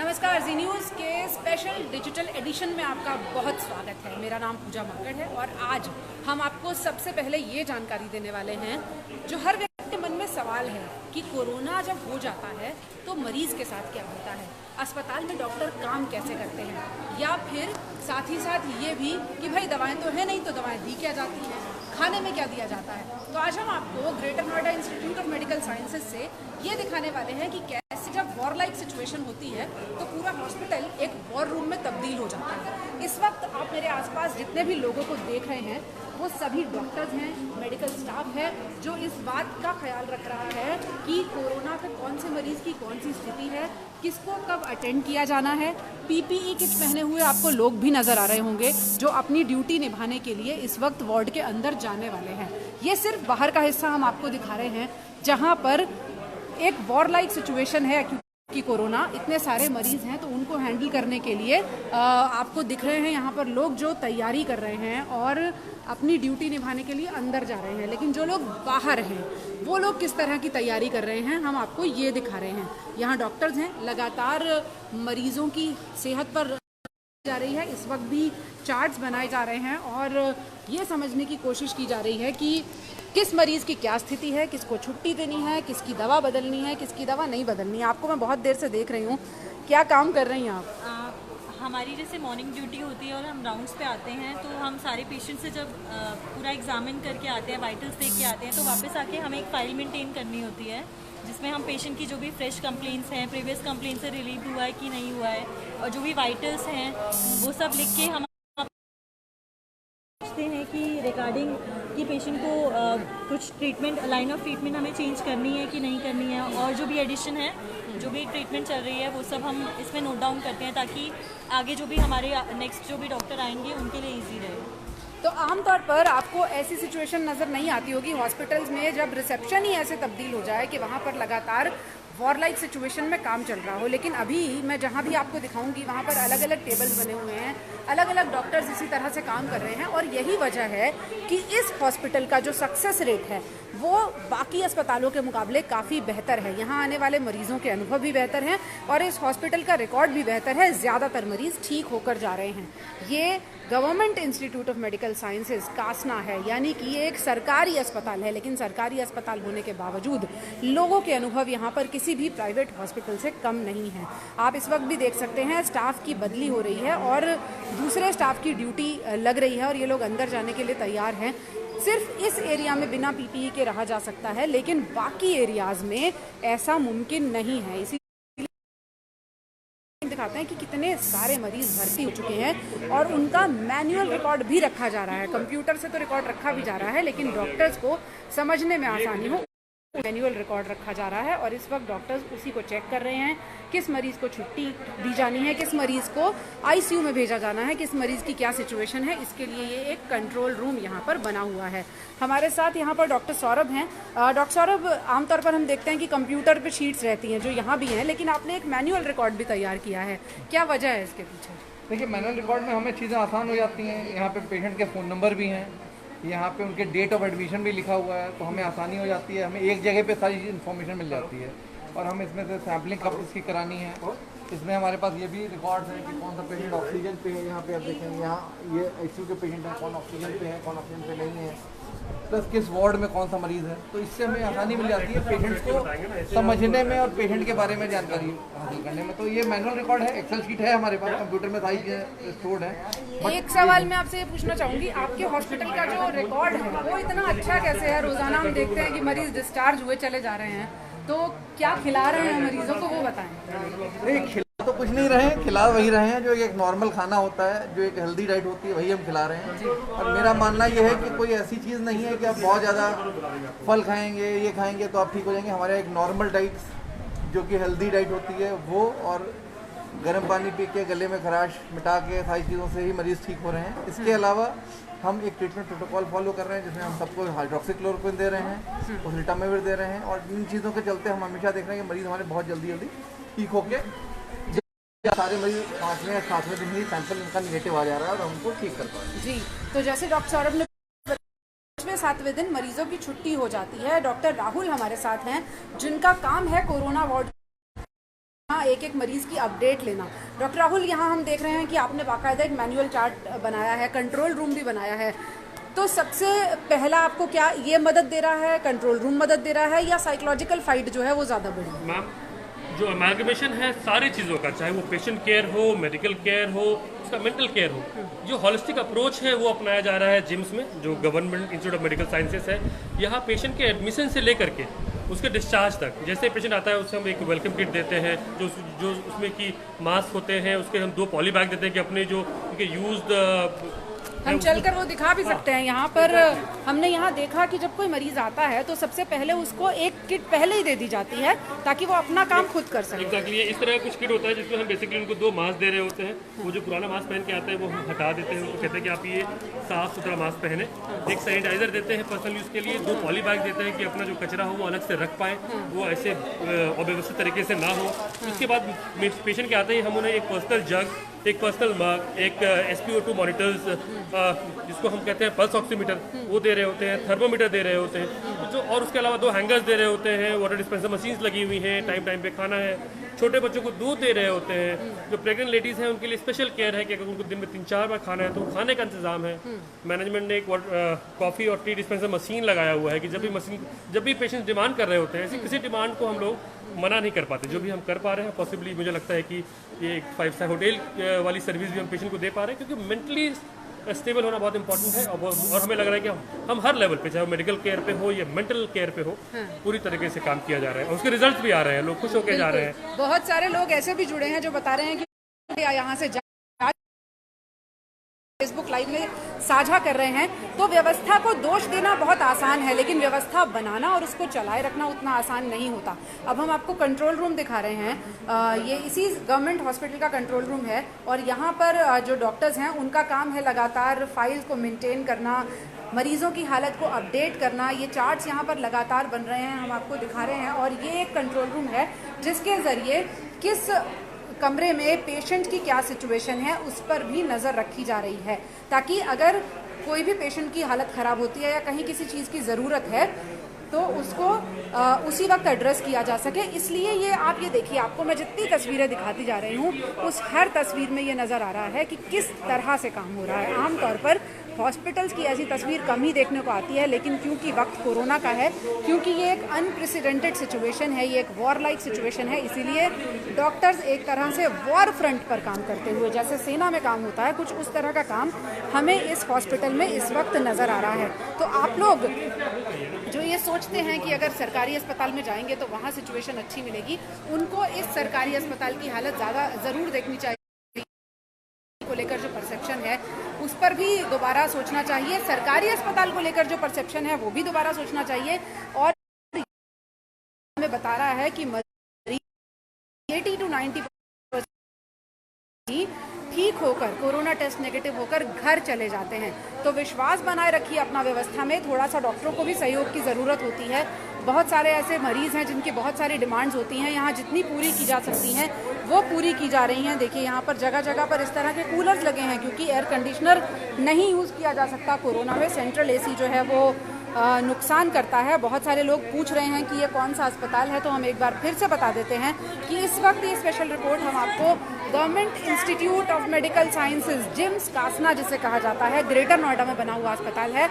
नमस्कार, जी न्यूज़ के special digital addition में आपका बहुत स्वागत है। मेरा नाम पूजा मक्कड़ है और आज हम आपको सबसे पहले ये जानकारी देने वाले हैं जो हर व्यक्ति के मन में सवाल है कि कोरोना जब हो जाता है तो मरीज के साथ क्या होता है, अस्पताल में डॉक्टर काम कैसे करते हैं, या फिर साथ ही साथ ये भी कि भाई दवाएं तो है नहीं तो दवाएं दी क्या जाती हैं, खाने में क्या दिया जाता है। तो आज हम आपको greater Noida institute of medical sciences से ये दिखाने वाले हैं कि कैसे जब वॉर लाइक सिचुएशन होती है तो पूरा हॉस्पिटल एक वॉर रूम में तब्दील हो जाता है। इस वक्त आप मेरे आसपास जितने भी लोगों को देख रहे हैं वो सभी डॉक्टर्स हैं, मेडिकल स्टाफ है जो इस बात का ख्याल रख रहा है कि कोरोना पे कौन से मरीज की कौन सी स्थिति है, किसको कब अटेंड किया जाना है। पीपीई किट पहने हुए आपको लोग भी नजर आ रहे होंगे जो अपनी ड्यूटी निभाने के लिए इस वक्त वार्ड के अंदर जाने वाले हैं। ये सिर्फ बाहर का हिस्सा हम आपको दिखा रहे हैं जहां पर एक वॉर लाइक सिचुएशन है कि कोरोना इतने सारे मरीज हैं तो उनको हैंडल करने के लिए आपको दिख रहे हैं यहाँ पर लोग जो तैयारी कर रहे हैं और अपनी ड्यूटी निभाने के लिए अंदर जा रहे हैं। लेकिन जो लोग बाहर हैं वो लोग किस तरह की तैयारी कर रहे हैं हम आपको ये दिखा रहे हैं। यहाँ डॉक्टर्स हैं, लगातार मरीजों की सेहत पर जा रही है। इस वक्त भी चार्ट्स बनाए जा रहे हैं और ये समझने की कोशिश की जा रही है कि किस मरीज की क्या स्थिति है, किसको छुट्टी देनी है, किसकी दवा बदलनी है, किसकी दवा नहीं बदलनी है। आपको मैं बहुत देर से देख रही हूँ, क्या काम कर रही हैं आप? हमारी जैसे मॉर्निंग ड्यूटी होती है और हम राउंड्स पे आते हैं तो हम सारे पेशेंट से जब पूरा एग्जामिन करके आते हैं, वाइटल्स देख के आते हैं तो वापस आके हमें एक फाइल मेंटेन करनी होती है जिसमें हम पेशेंट की जो भी फ्रेश कंप्लेंट्स हैं, प्रीवियस कंप्लेंट से रिलीव हुआ है कि नहीं हुआ है और जो भी वाइटल्स हैं वो सब लिख के हम पूछते हैं कि रिगार्डिंग कि पेशेंट को कुछ ट्रीटमेंट, लाइन ऑफ ट्रीटमेंट हमें चेंज करनी है कि नहीं करनी है, और जो भी एडिशन है, जो भी ट्रीटमेंट चल रही है वो सब हम इसमें नोट डाउन करते हैं ताकि आगे जो भी हमारे नेक्स्ट जो भी डॉक्टर आएंगे उनके लिए ईजी रहे। तो आमतौर पर आपको ऐसी सिचुएशन नज़र नहीं आती होगी हॉस्पिटल्स में जब रिसेप्शन ही ऐसे तब्दील हो जाए कि वहाँ पर लगातार वॉर लाइक सिचुएशन में काम चल रहा हो। लेकिन अभी मैं जहाँ भी आपको दिखाऊंगी वहाँ पर अलग अलग टेबल्स बने हुए हैं, अलग अलग डॉक्टर्स इसी तरह से काम कर रहे हैं और यही वजह है कि इस हॉस्पिटल का जो सक्सेस रेट है वो बाकी अस्पतालों के मुकाबले काफ़ी बेहतर है। यहाँ आने वाले मरीजों के अनुभव भी बेहतर हैं और इस हॉस्पिटल का रिकॉर्ड भी बेहतर है। ज़्यादातर मरीज ठीक होकर जा रहे हैं। ये government institute of medical sciences Kasna है, यानी कि ये एक सरकारी अस्पताल है, लेकिन सरकारी अस्पताल होने के बावजूद लोगों के अनुभव यहाँ पर किसी भी प्राइवेट हॉस्पिटल से कम नहीं है। आप इस वक्त भी देख सकते हैं स्टाफ की बदली हो रही है और दूसरे स्टाफ की ड्यूटी लग रही है और ये लोग अंदर जाने के लिए तैयार हैं। सिर्फ इस एरिया में बिना पीपीई के रहा जा सकता है, लेकिन बाकी एरियाज में ऐसा मुमकिन नहीं है। इसी दिखाते हैं कि कितने सारे मरीज भर्ती हो चुके हैं और उनका मैनुअल रिकॉर्ड भी रखा जा रहा है। कंप्यूटर से तो रिकॉर्ड रखा भी जा रहा है लेकिन डॉक्टर्स को समझने में आसानी हो मैनुअल रिकॉर्ड रखा जा रहा है और इस वक्त डॉक्टर्स उसी को चेक कर रहे हैं। किस मरीज को छुट्टी दी जानी है, किस मरीज को आईसीयू में भेजा जाना है, किस मरीज की क्या सिचुएशन है, इसके लिए ये एक कंट्रोल रूम यहाँ पर बना हुआ है। हमारे साथ यहाँ पर डॉक्टर सौरभ हैं। डॉक्टर सौरभ, आमतौर पर हम देखते हैं कि कंप्यूटर पर शीट्स रहती हैं जो यहाँ भी हैं, लेकिन आपने एक मैनुअल रिकॉर्ड भी तैयार किया है, क्या वजह है इसके पीछे? देखिए, मैनुअल रिकॉर्ड में हमें चीज़ें आसान हो जाती हैं। यहाँ पे पेशेंट के फ़ोन नंबर भी हैं, यहाँ पे उनके डेट ऑफ एडमिशन भी लिखा हुआ है, तो हमें आसानी हो जाती है। हमें एक जगह पे सारी इन्फॉर्मेशन मिल जाती है और हम इसमें से सैम्पलिंग कब इसकी करानी है। इसमें हमारे पास ये भी रिकॉर्ड्स हैं कि कौन सा पेशेंट ऑक्सीजन पे है। यहाँ पे आप देखेंगे, यहाँ ये आईसीयू के पेशेंट हैं, कौन ऑक्सीजन पे है, कौन ऑक्सीजन पे नहीं है, प्लस किस वार्ड में कौन सा मरीज़ है। तो इससे हमें आसानी मिल जाती है पेशेंट्स को समझने में और पेशेंट के बारे में जानकारी हासिल करने में। तो ये मैनुअल रिकॉर्ड है, एक्सेल शीट है हमारे पास, कंप्यूटर में सारी चीज़ें स्टोर्ड है। एक सवाल मैं आपसे ये पूछना चाहूँगी, आपके हॉस्पिटल का जो रिकॉर्ड है वो इतना अच्छा कैसे है? रोजाना हम देखते हैं कि मरीज डिस्चार्ज हुए चले जा रहे हैं, तो क्या खिला रहे हैं मरीजों को वो बताएं। नहीं, खिला तो कुछ नहीं रहे हैं, खिला वही रहे हैं जो एक नॉर्मल खाना होता है, जो एक हेल्दी डाइट होती है, वही हम खिला रहे हैं। और मेरा मानना ये है कि कोई ऐसी चीज़ नहीं है कि आप बहुत ज़्यादा फल खाएंगे, ये खाएंगे तो आप ठीक हो जाएंगे। हमारा एक नॉर्मल डाइट जो कि हेल्दी डाइट होती है वो, और गर्म पानी पी के गले में खराश मिटा के सारी चीज़ों से ही मरीज़ ठीक हो रहे हैं। इसके अलावा हम एक ट्रीटमेंट प्रोटोकॉल फॉलो कर रहे हैं जिसमें हम सबको हाइड्रोक्सीक्लोरोक्विन दे रहे हैं, ओसेल्टामिविर दे रहे हैं, और इन चीज़ों के चलते हम हमेशा देख रहे हैं कि मरीज़ हमारे बहुत जल्दी ठीक होके सारे मरीज 5वें या 7वें दिन ही सैंपल उनका निगेटिव आ जा रहा है और हमको ठीक कर पा रहे हैं। जी, तो जैसे डॉक्टर सौरभ ने 7वें दिन मरीजों की छुट्टी हो जाती है। डॉक्टर राहुल हमारे साथ हैं जिनका काम है कोरोना वार्ड एक एक मरीज की अपडेट लेना। डॉक्टर राहुल, यहाँ हम देख रहे हैं कि आपने बाकायदा एक मैनुअल चार्ट बनाया है, कंट्रोल रूम भी बनाया है, तो सबसे पहला आपको क्या ये मदद दे रहा है, कंट्रोल रूम मदद दे रहा है, या साइकोलॉजिकल फाइट जो है वो ज़्यादा बड़ी है? मैम, जो अमेलगमेशन है सारी चीज़ों का, चाहे वो पेशेंट केयर हो, मेडिकल केयर हो, उसका मेंटल केयर हो, जो हॉलिस्टिक अप्रोच है वो अपनाया जा रहा है जिम्स में, जो government institute of medical sciences है। यहाँ पेशेंट के एडमिशन से लेकर के उसके डिस्चार्ज तक, जैसे पेशेंट आता है उससे हम एक वेलकम किट देते हैं, जो उसमें कि मास्क होते हैं, उसके हम 2 पॉली बैग देते हैं कि अपने जो उनके यूज्ड हम चलकर वो दिखा भी सकते हैं। यहाँ पर हमने यहाँ देखा कि जब कोई मरीज आता है तो सबसे पहले उसको एक किट पहले ही दे दी जाती है ताकि वो अपना काम खुद कर सके। एग्जैक्टली इस तरह कुछ किट होता है जिसमें हम बेसिकली उनको 2 मास्क दे रहे होते हैं। वो जो पुराना मास्क पहन के आते हैं वो हम हटा देते हैं, उनको कहते हैं कि आप ये साफ सुथरा मास्क पहने। एक सैनिटाइजर देते हैं पर्सनल यूज़ के लिए, 2 पॉली बैग देते हैं कि अपना जो कचरा हो वो अलग से रख पाए, वो ऐसे अव्यवस्थित तरीके से ना हो। उसके बाद पेशेंट के आते ही हम उन्हें एक पर्सनल जग, एक पर्सनल मग, एक SpO2 मॉनिटर्स जिसको हम कहते हैं पल्स ऑक्सीमीटर, वो दे रहे होते हैं, थर्मोमीटर दे रहे होते हैं, जो और उसके अलावा 2 हैंगर्स दे रहे होते हैं, वाटर डिस्पेंसर मशीन्स लगी हुई हैं, टाइम पे खाना है, छोटे बच्चों को दूध दे रहे होते हैं। जो प्रेग्नेंट लेडीज़ हैं उनके लिए स्पेशल केयर है कि अगर उनको दिन में 3-4 बार खाना है तो खाने का इंतजाम है। मैनेजमेंट ने एक कॉफ़ी और टी डिस्पेंसर मशीन लगाया हुआ है कि जब भी पेशेंट डिमांड कर रहे होते हैं, ऐसी किसी डिमांड को हम लोग मना नहीं कर पाते। जो भी हम कर पा रहे हैं पॉसिबली मुझे लगता है कि ये एक 5 स्टार होटल वाली सर्विस भी हम पेशेंट को दे पा रहे हैं, क्योंकि मेंटली स्टेबल होना बहुत इंपॉर्टेंट है। और हमें लग रहा है कि हम हर लेवल पे, चाहे वो मेडिकल केयर पे हो या मेंटल केयर पे हो, पूरी तरीके से काम किया जा रहा है और उसके रिजल्ट भी आ रहे हैं, लोग खुश होकर जा रहे हैं। बहुत सारे लोग ऐसे भी जुड़े हैं जो बता रहे हैं कि यहाँ से फेसबुक लाइव में साझा कर रहे हैं। तो व्यवस्था को दोष देना बहुत आसान है, लेकिन व्यवस्था बनाना और उसको चलाए रखना उतना आसान नहीं होता। अब हम आपको कंट्रोल रूम दिखा रहे हैं, ये इसी गवर्नमेंट हॉस्पिटल का कंट्रोल रूम है और यहाँ पर जो डॉक्टर्स हैं उनका काम है लगातार फाइल्स को मेंटेन करना, मरीजों की हालत को अपडेट करना। ये चार्ट्स यहाँ पर लगातार बन रहे हैं, हम आपको दिखा रहे हैं। और ये एक कंट्रोल रूम है जिसके ज़रिए किस कमरे में पेशेंट की क्या सिचुएशन है उस पर भी नज़र रखी जा रही है, ताकि अगर कोई भी पेशेंट की हालत ख़राब होती है या कहीं किसी चीज़ की ज़रूरत है तो उसको उसी वक्त एड्रेस किया जा सके। इसलिए ये आप ये देखिए, आपको मैं जितनी तस्वीरें दिखाती जा रही हूँ उस हर तस्वीर में ये नज़र आ रहा है कि किस तरह से काम हो रहा है। आमतौर पर हॉस्पिटल्स की ऐसी तस्वीर कम ही देखने को आती है, लेकिन क्योंकि वक्त कोरोना का है, क्योंकि ये एक अनप्रेसिडेंटेड सिचुएशन है, ये एक वॉर लाइक सिचुएशन है, इसीलिए डॉक्टर्स एक तरह से वॉर फ्रंट पर काम करते हुए, जैसे सेना में काम होता है कुछ उस तरह का काम हमें इस हॉस्पिटल में इस वक्त नज़र आ रहा है। तो आप लोग जो ये सोचते हैं कि अगर सरकारी अस्पताल में जाएंगे तो वहाँ सिचुएशन अच्छी मिलेगी, उनको इस सरकारी अस्पताल की हालत ज़्यादा ज़रूर देखनी चाहिए को लेकर जो परसेप्शन है उस पर भी दोबारा सोचना चाहिए। सरकारी अस्पताल को लेकर जो परसेप्शन है वो भी दोबारा सोचना चाहिए। और हमें बता रहा है कि 80 to 90% ठीक होकर, कोरोना टेस्ट नेगेटिव होकर घर चले जाते हैं। तो विश्वास बनाए रखिए अपना व्यवस्था में। थोड़ा सा डॉक्टरों को भी सहयोग की ज़रूरत होती है। बहुत सारे ऐसे मरीज़ हैं जिनकी बहुत सारी डिमांड्स होती हैं, यहाँ जितनी पूरी की जा सकती हैं वो पूरी की जा रही हैं। देखिए यहाँ पर जगह जगह पर इस तरह के कूलर्स लगे हैं, क्योंकि एयर कंडीशनर नहीं यूज़ किया जा सकता कोरोना में। सेंट्रल एसी जो है वो नुकसान करता है। बहुत सारे लोग पूछ रहे हैं कि ये कौन सा अस्पताल है, तो हम एक बार फिर से बता देते हैं कि इस वक्त ये स्पेशल रिपोर्ट हम आपको government institute of medical sciences, GIMS Kasna जिसे कहा जाता है, ग्रेटर नोएडा में बना हुआ अस्पताल है,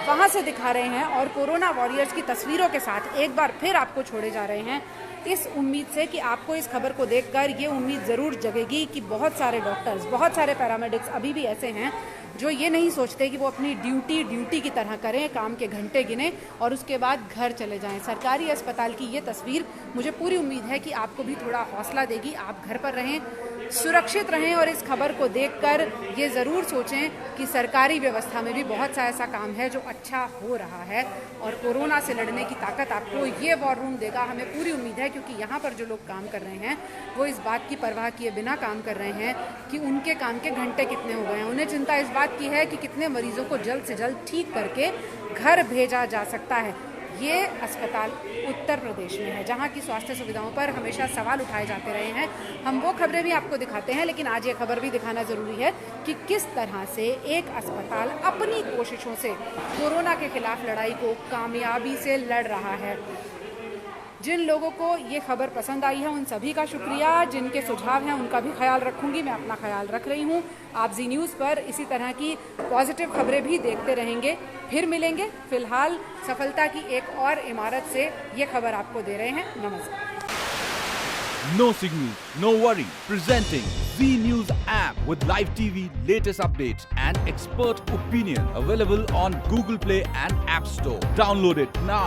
वहाँ से दिखा रहे हैं। और कोरोना वॉरियर्स की तस्वीरों के साथ एक बार फिर आपको छोड़े जा रहे हैं, इस उम्मीद से कि आपको इस खबर को देखकर ये उम्मीद ज़रूर जगेगी कि बहुत सारे डॉक्टर्स, बहुत सारे पैरामेडिक्स अभी भी ऐसे हैं जो ये नहीं सोचते कि वो अपनी ड्यूटी की तरह करें, काम के घंटे गिने और उसके बाद घर चले जाएं। सरकारी अस्पताल की ये तस्वीर मुझे पूरी उम्मीद है कि आपको भी थोड़ा हौसला देगी। आप घर पर रहें, सुरक्षित रहें और इस खबर को देखकर ये ज़रूर सोचें कि सरकारी व्यवस्था में भी बहुत सा ऐसा काम है जो अच्छा हो रहा है और कोरोना से लड़ने की ताकत आपको ये वॉर रूम देगा, हमें पूरी उम्मीद है। क्योंकि यहाँ पर जो लोग काम कर रहे हैं वो इस बात की परवाह किए बिना काम कर रहे हैं कि उनके काम के घंटे कितने हो गए हैं। उन्हें चिंता इस बात की है कि कितने मरीजों को जल्द से जल्द ठीक करके घर भेजा जा सकता है। ये अस्पताल उत्तर प्रदेश में है, जहाँ की स्वास्थ्य सुविधाओं पर हमेशा सवाल उठाए जाते रहे हैं। हम वो खबरें भी आपको दिखाते हैं, लेकिन आज ये खबर भी दिखाना ज़रूरी है कि किस तरह से एक अस्पताल अपनी कोशिशों से कोरोना के खिलाफ लड़ाई को कामयाबी से लड़ रहा है। जिन लोगों को ये खबर पसंद आई है उन सभी का शुक्रिया, जिनके सुझाव हैं उनका भी ख्याल रखूंगी, मैं अपना ख्याल रख रही हूँ। आप जी न्यूज़ पर इसी तरह की पॉजिटिव खबरें भी देखते रहेंगे। फिर मिलेंगे। फिलहाल सफलता की एक और इमारत से ये खबर आपको दे रहे हैं। नमस्कार। No signal, no worry. Presenting Z News app with live TV, latest updates and expert opinion. Available on Google Play and App Store. Download it now.